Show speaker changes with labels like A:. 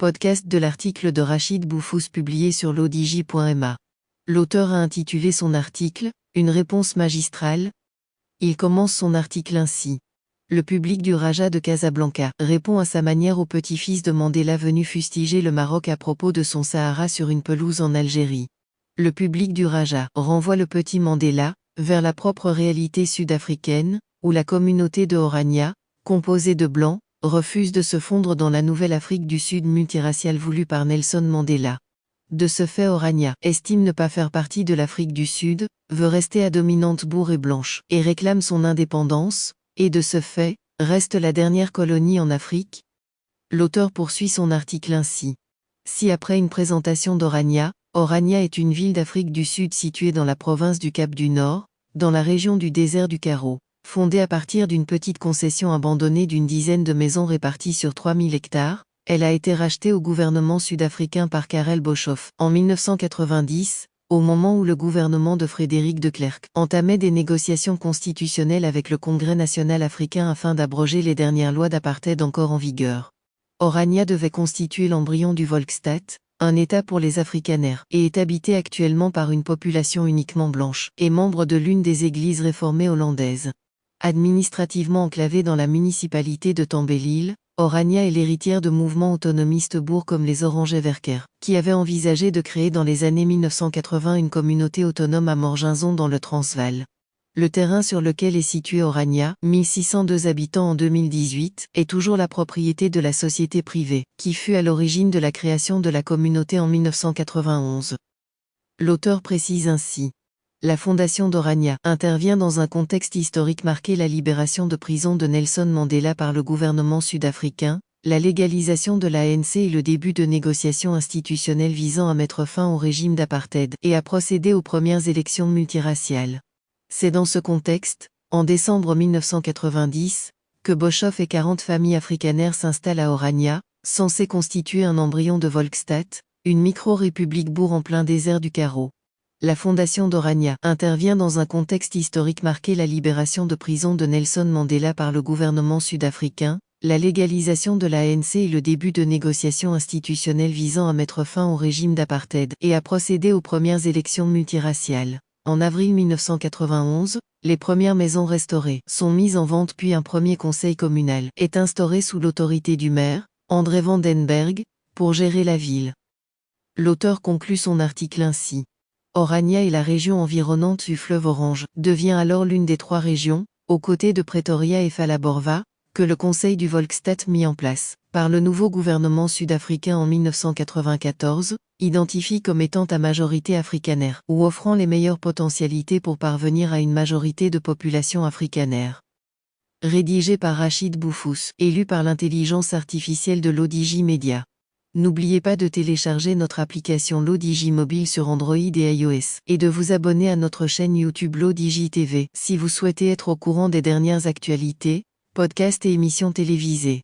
A: Podcast de l'article de Rachid Boufous publié sur l'odj.ma. L'auteur a intitulé son article « Une réponse magistrale ». Il commence son article ainsi. Le public du Raja de Casablanca répond à sa manière au petit-fils de Mandela venu fustiger le Maroc à propos de son Sahara sur une pelouse en Algérie. Le public du Raja renvoie le petit Mandela vers la propre réalité sud-africaine, où la communauté de Orania, composée de blancs, refuse de se fondre dans la nouvelle Afrique du Sud multiraciale voulue par Nelson Mandela. De ce fait, Orania estime ne pas faire partie de l'Afrique du Sud, veut rester à dominante bourre et blanche, et réclame son indépendance, et de ce fait, reste la dernière colonie en Afrique. L'auteur poursuit son article ainsi. Si après une présentation d'Orania, Orania est une ville d'Afrique du Sud située dans la province du Cap du Nord, dans la région du désert du Karoo, fondée à partir d'une petite concession abandonnée d'une dizaine de maisons réparties sur 3000 hectares, elle a été rachetée au gouvernement sud-africain par Karel Boshoff en 1990, au moment où le gouvernement de Frédéric de Klerk entamait des négociations constitutionnelles avec le Congrès national africain afin d'abroger les dernières lois d'apartheid encore en vigueur. Orania devait constituer l'embryon du Volksstaat, un État pour les Afrikaners, et est habité actuellement par une population uniquement blanche, et membre de l'une des églises réformées hollandaises. Administrativement enclavée dans la municipalité de Tambélil, Orania est l'héritière de mouvements autonomistes bourgs comme les Orangers-Verkers, qui avaient envisagé de créer dans les années 1980 une communauté autonome à Morginson dans le Transvaal. Le terrain sur lequel est situé Orania, 1602 habitants en 2018, est toujours la propriété de la société privée, qui fut à l'origine de la création de la communauté en 1991. L'auteur précise ainsi. La fondation d'Orania intervient dans un contexte historique marqué la libération de prison de Nelson Mandela par le gouvernement sud-africain, la légalisation de l'ANC et le début de négociations institutionnelles visant à mettre fin au régime d'apartheid et à procéder aux premières élections multiraciales. C'est dans ce contexte, en décembre 1990, que Boshoff et 40 familles afrikaners s'installent à Orania, censées constituer un embryon de Volksstaat, une micro-république bourg en plein désert du Karoo. La fondation d'Orania intervient dans un contexte historique marqué la libération de prison de Nelson Mandela par le gouvernement sud-africain, la légalisation de l'ANC et le début de négociations institutionnelles visant à mettre fin au régime d'apartheid et à procéder aux premières élections multiraciales. En avril 1991, les premières maisons restaurées sont mises en vente puis un premier conseil communal est instauré sous l'autorité du maire, André van den Berg, pour gérer la ville. L'auteur conclut son article ainsi. Orania et la région environnante du fleuve Orange devient alors l'une des 3 régions, aux côtés de Pretoria et Phalaborwa, que le Conseil du Volksstaat mis en place, par le nouveau gouvernement sud-africain en 1994, identifie comme étant à majorité afrikaner ou offrant les meilleures potentialités pour parvenir à une majorité de population afrikaner. Rédigé par Rachid Boufous, élu par l'intelligence artificielle de l'ODJ Media. N'oubliez pas de télécharger notre application l'ODJ Mobile sur Android et iOS, et de vous abonner à notre chaîne YouTube l'ODJ TV si vous souhaitez être au courant des dernières actualités, podcasts et émissions télévisées.